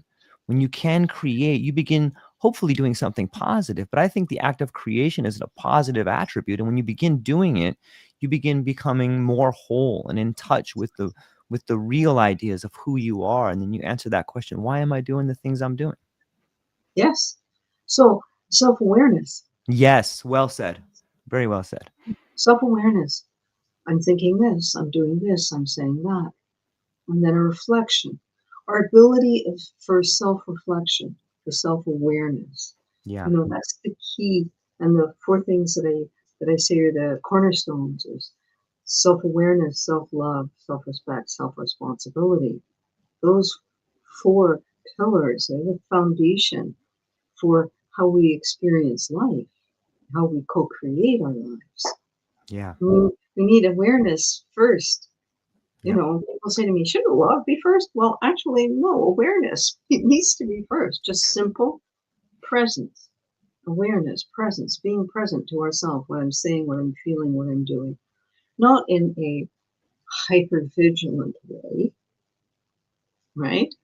when you can create, you begin hopefully doing something positive. But I think the act of creation is a positive attribute. And when you begin doing it, you begin becoming more whole and in touch with the real ideas of who you are. And then you answer that question, why am I doing the things I'm doing? Yes. So self-awareness. Yes, well said. Very well said. Self-awareness. I'm thinking this, I'm doing this, I'm saying that. And then a reflection. Our ability for self-reflection, for self-awareness. Yeah. That's the key. And the four things that I say are the cornerstones is self-awareness, self-love, self-respect, self-responsibility. Those four pillars are the foundation for how we experience life, how we co-create our lives. Yeah. We need awareness first. Yeah. People say to me, shouldn't love be first? Well, actually, no, awareness. It needs to be first. Just simple presence, awareness, presence, being present to ourselves, what I'm saying, what I'm feeling, what I'm doing. Not in a hyper-vigilant way, right?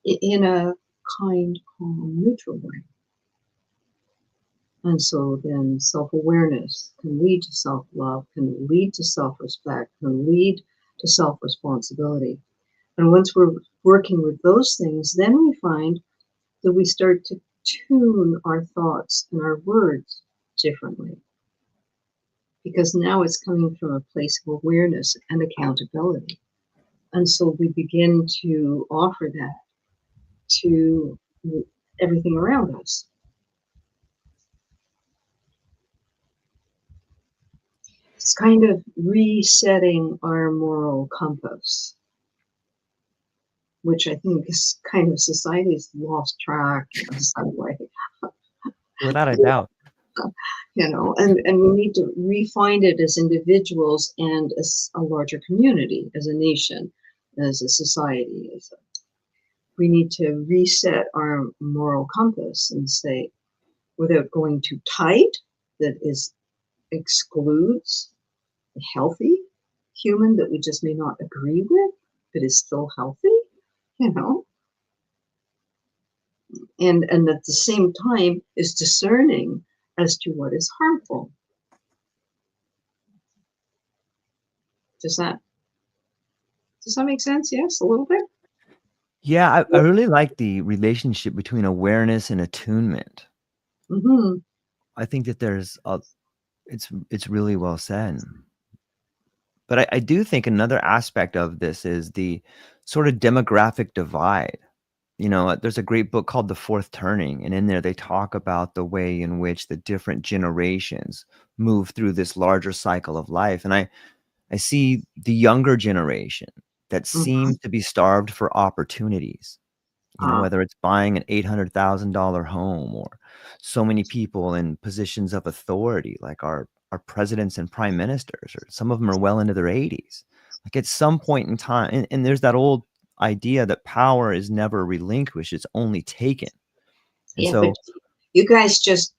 In a kind, calm, neutral way. And so then self-awareness can lead to self-love, can lead to self-respect, can lead to self-responsibility. And once we're working with those things, then we find that we start to tune our thoughts and our words differently. because now it's coming from a place of awareness and accountability. And so we begin to offer that to everything around us. It's kind of resetting our moral compass, which I think is kind of society's lost track in some way. Without a doubt. And we need to refine it as individuals and as a larger community, as a nation, as a society. We need to reset our moral compass and say, without going too tight, that excludes a healthy human that we just may not agree with, but is still healthy, and at the same time is discerning as to what is harmful. Does that make sense? Yes, a little bit. Yeah, I really like the relationship between awareness and attunement. Mm-hmm. I think that it's really well said. But I do think another aspect of this is the sort of demographic divide. There's a great book called The Fourth Turning, and in there they talk about the way in which the different generations move through this larger cycle of life. And I see the younger generation that seems to be starved for opportunities, whether it's buying an $800,000 home or so many people in positions of authority, like our presidents and prime ministers, or some of them are well into their 80s. Like at some point in time, and there's that old idea that power is never relinquished, it's only taken. And yeah, so but you guys just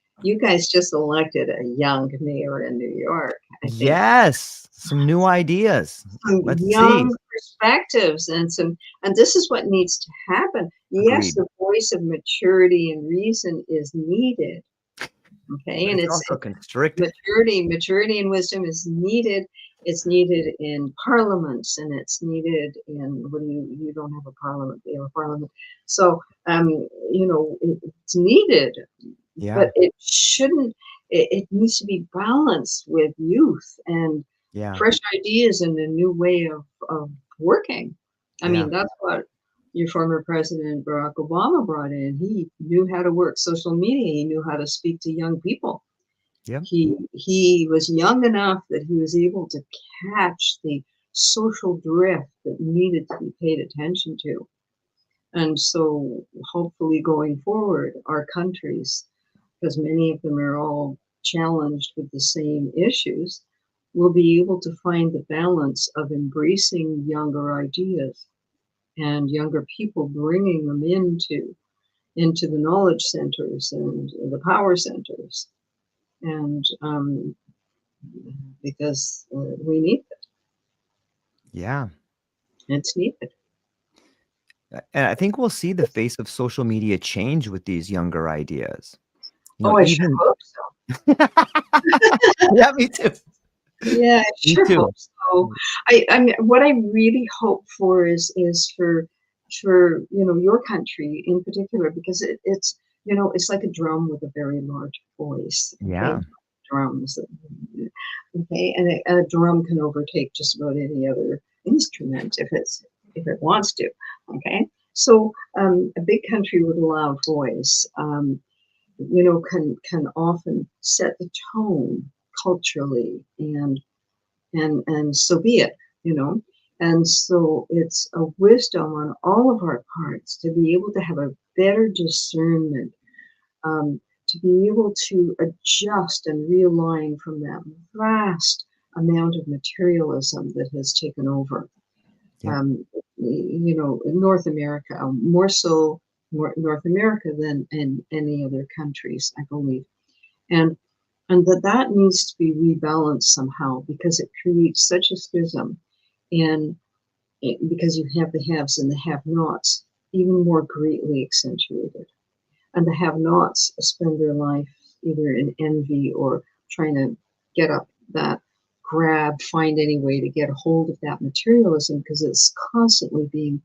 elected a young mayor in New York. yes, some new ideas. Let's young see. perspectives and this is what needs to happen. Yes, Agreed. the voice of maturity and reason is needed. Okay, But and it's it's also constricted. maturity and wisdom is needed. It's needed in parliaments, and it's needed in when you don't have a parliament, you have a parliament. So it's needed, Yeah. but it shouldn't. It needs to be balanced with youth and fresh ideas and a new way of working. I mean, that's what your former president Barack Obama brought in. He knew how to work social media. He knew how to speak to young people. Yep. He was young enough that he was able to catch the social drift that needed to be paid attention to. And so hopefully going forward, our countries, because many of them are all challenged with the same issues, will be able to find the balance of embracing younger ideas and younger people, bringing them into the knowledge centers and the power centers, and because we need it. Yeah. It's needed. And I think we'll see the face of social media change with these younger ideas. I sure hope so. Yeah, me too. Yeah, I Me sure too. hope so. I mean, what I really hope for is for your country in particular, because it's it's like a drum with a very large voice. Okay? Yeah. Drums. Okay, and a drum can overtake just about any other instrument if it wants to. Okay, so a big country with a loud voice, can often set the tone culturally, and so be it, and so it's a wisdom on all of our parts to be able to have a better discernment, to be able to adjust and realign from that vast amount of materialism that has taken over. In North America, more so North America than in any other countries, I believe. And that needs to be rebalanced somehow, because it creates such a schism, and because you have the haves and the have-nots even more greatly accentuated. And the have-nots spend their life either in envy or trying to get up that find any way to get a hold of that materialism, because it's constantly being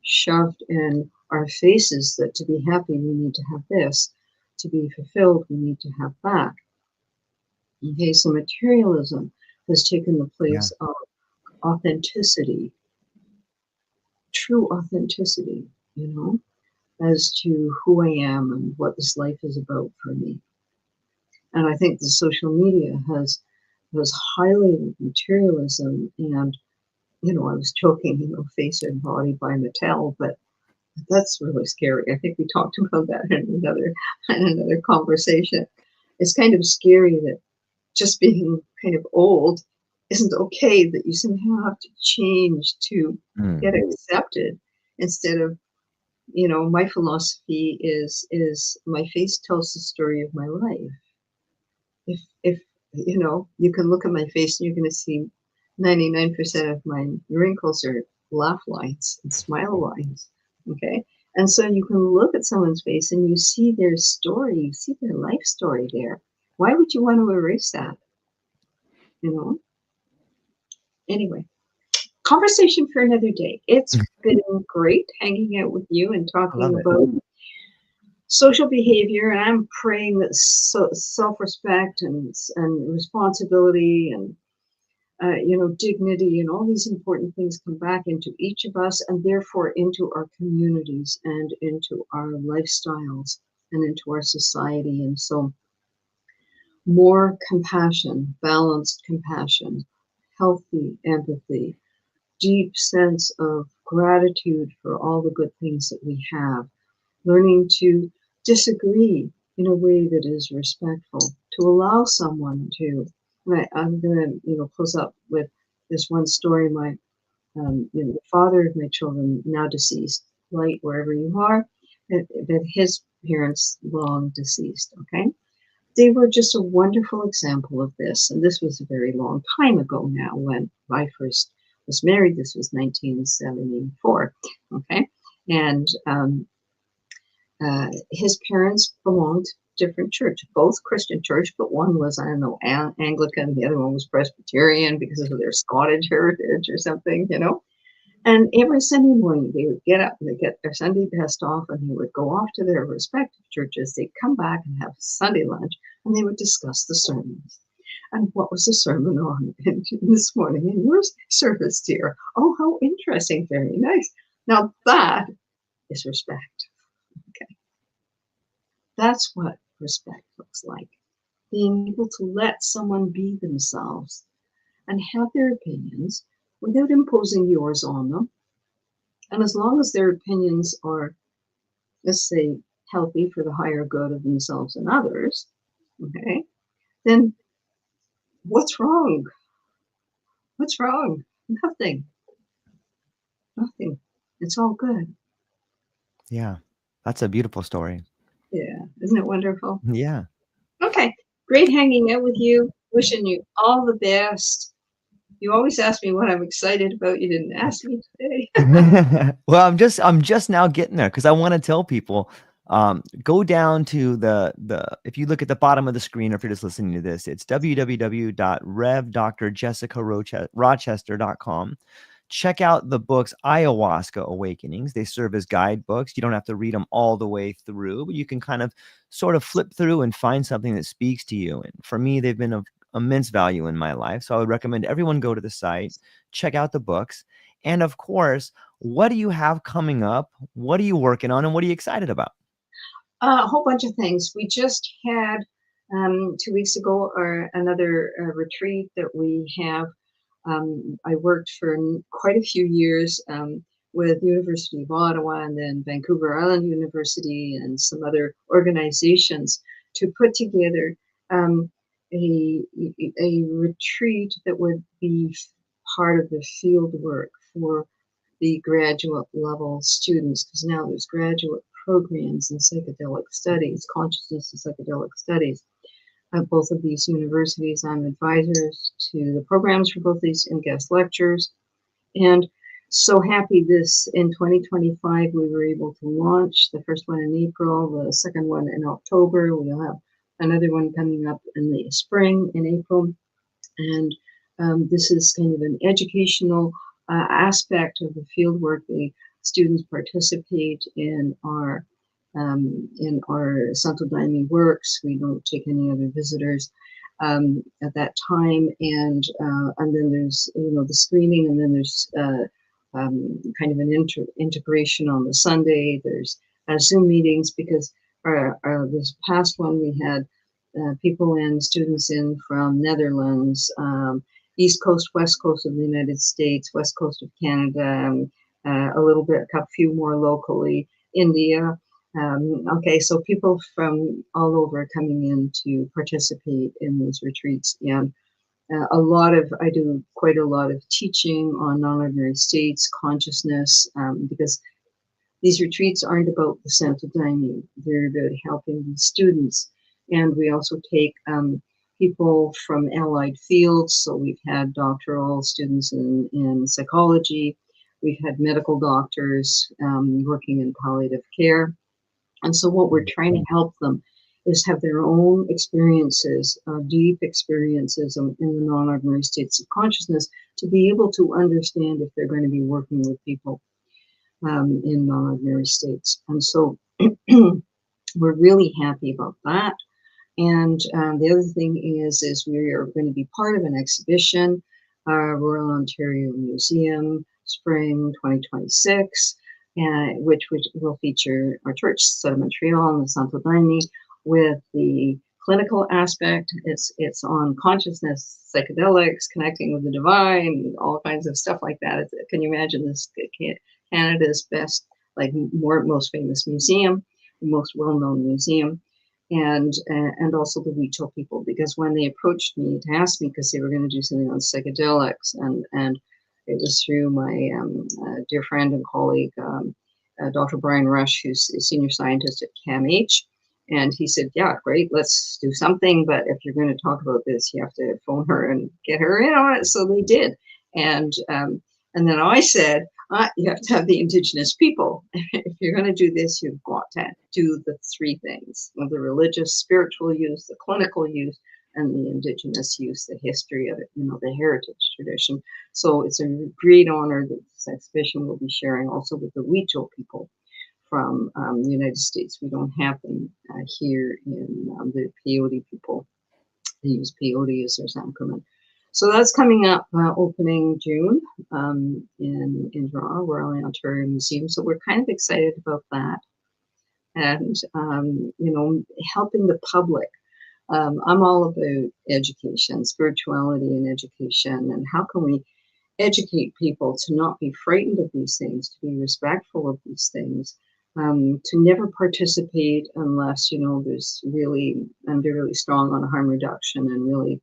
shoved in our faces that to be happy we need to have this, to be fulfilled we need to have that. Okay, so materialism has taken the Yeah. place of authenticity, true authenticity, you know, as to who I am and what this life is about for me. And I think the social media has highlighted materialism. And, you know, I was joking, you know, face and body by Mattel, but that's really scary. I think we talked about that in another conversation. It's kind of scary that just being kind of old isn't okay, that you somehow have to change to get Mm. accepted, instead of, you know, my philosophy is my face tells the story of my life. If you know, you can look at my face and you're going to see 99% of my wrinkles are laugh lines and smile lines. Okay. And so you can look at someone's face and you see their story, you see their life story there. Why would you want to erase that? You know? Anyway, conversation for another day. It's been great hanging out with you and I talking love it. about social behavior. And I'm praying that self-respect and responsibility and you know, dignity and all these important things come back into each of us, and therefore into our communities and into our lifestyles and into our society. And so more compassion, balanced compassion, healthy empathy, deep sense of gratitude for all the good things that we have, learning to disagree in a way that is respectful, to allow someone to. And I'm going to, you know, close up with this one story. My, you know, the father of my children, now deceased, light wherever you are, that his parents long deceased. Okay, they were just a wonderful example of this. And this was a very long time ago now when I first was married. This was 1974. Okay. And his parents belonged to different church, both Christian church, but one was, I don't know, Anglican, the other one was Presbyterian because of their Scottish heritage or something, you know. And every Sunday morning they would get up and they'd get their Sunday best off and they would go off to their respective churches. They'd come back and have Sunday lunch and they would discuss the sermons. And what was the sermon on this morning in your service, dear? Oh, how interesting. Very nice. Now that is respect. Okay. That's what respect looks like. Being able to let someone be themselves and have their opinions without imposing yours on them. And as long as their opinions are, let's say, healthy for the higher good of themselves and others, okay, then what's wrong? What's wrong? Nothing. Nothing. It's all good. Yeah. That's a beautiful story. Yeah. Isn't it wonderful? Yeah. Okay. Great hanging out with you. Wishing you all the best. You always ask me what I'm excited about. You didn't ask me today. Well, I'm just now getting there because I want to tell people, go down to the if you look at the bottom of the screen, or if you're just listening to this, it's www.revdrjessicarochester.com. Check out the books Ayahuasca Awakenings. They serve as guidebooks. You don't have to read them all the way through, but you can kind of sort of flip through and find something that speaks to you. And for me, they've been of immense value in my life. So I would recommend everyone go to the site, check out the books. And of course, what do you have coming up? What are you working on? And what are you excited about? A whole bunch of things. We just had 2 weeks ago or another retreat that we have. I worked for quite a few years with University of Ottawa and then Vancouver Island University and some other organizations to put together a, a retreat that would be part of the field work for the graduate level students, because now there's graduate programs in psychedelic studies, consciousness and psychedelic studies. At both of these universities, I'm advisors to the programs for both these and guest lectures. And so happy this in 2025, we were able to launch the first one in April, the second one in October. We'll have another one coming up in the spring in April. And this is kind of an educational aspect of the field work. The students participate in our Santo Daime works. We don't take any other visitors. at that time, and then there's the screening, and then there's kind of an integration on the Sunday. There's Zoom meetings, because this past one we had people and students in from Netherlands, East Coast, West Coast of the United States, West Coast of Canada, a little bit, a few more locally, India. Okay, so people from all over coming in to participate in these retreats. And I do quite a lot of teaching on non-ordinary states, consciousness, because these retreats aren't about the Santo Daime. They're about helping these students. And we also take people from allied fields. So we've had doctoral students in psychology. We've had medical doctors working in palliative care. And so what we're trying to help them is have their own experiences, deep experiences in the non-ordinary states of consciousness, to be able to understand if they're going to be working with people in non-ordinary states. And so we're really happy about that. And the other thing is we are going to be part of an exhibition, Royal Ontario Museum, spring 2026, which will feature our church, Montréal, and the Santo Daime, with the clinical aspect. It's on consciousness, psychedelics, connecting with the divine, all kinds of stuff like that. Can you imagine this? Canada's best, most famous museum, most well-known museum. And also the Huichol people, because when they approached me to ask me, because they were going to do something on psychedelics, and it was through my dear friend and colleague, Dr. Brian Rush, who's a senior scientist at CAMH, and he said, "Yeah, great, let's do something, but if you're going to talk about this, you have to phone her and get her in on it." So they did, and then I said, you have to have the Indigenous people. If you're going to do this, you've got to do the three things: the religious, spiritual use, the clinical use, and the Indigenous use, the history of it, the heritage tradition. So it's a great honor that this exhibition will be sharing also with the Huichol people from the United States. We don't have them here in the peyote people. They use peyote as their sacrament. So that's coming up, opening June in Toronto, Royal Ontario Museum. So we're kind of excited about that, and helping the public. I'm all about education, spirituality, and education, and how can we educate people to not be frightened of these things, to be respectful of these things, to never participate unless there's really, I'm really strong on harm reduction and really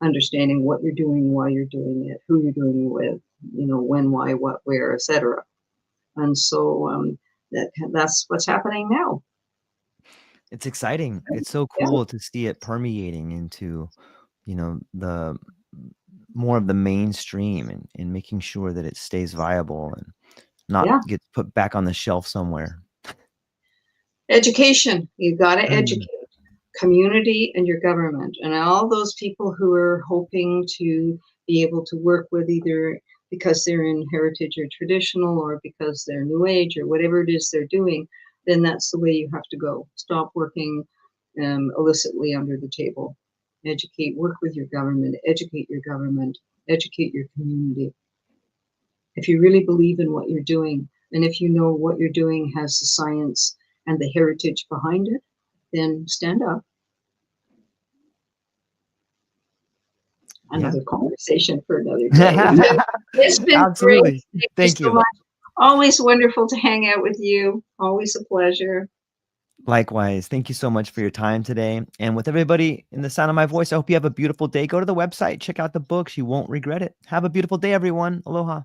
understanding what you're doing, why you're doing it, who you're doing it with, when, why, what, where, etc. And so that's what's happening now. It's exciting. It's so cool to see it permeating into, the more of the mainstream, and making sure that it stays viable and not gets put back on the shelf somewhere. Education. You've got to educate community and your government, and all those people who are hoping to be able to work with, either because they're in heritage or traditional, or because they're new age, or whatever it is they're doing, then that's the way you have to go. Stop working illicitly under the table. Educate, work with your government, educate your community. If you really believe in what you're doing, and if you know what you're doing has the science and the heritage behind it, then stand up. Another conversation for another day. It's been Absolutely. great. Thank you so much. Always wonderful to hang out with you. Always a pleasure. Likewise. Thank you so much for your time today. And with everybody in the sound of my voice, I hope you have a beautiful day. Go to the website, check out the books. You won't regret it. Have a beautiful day, everyone. Aloha.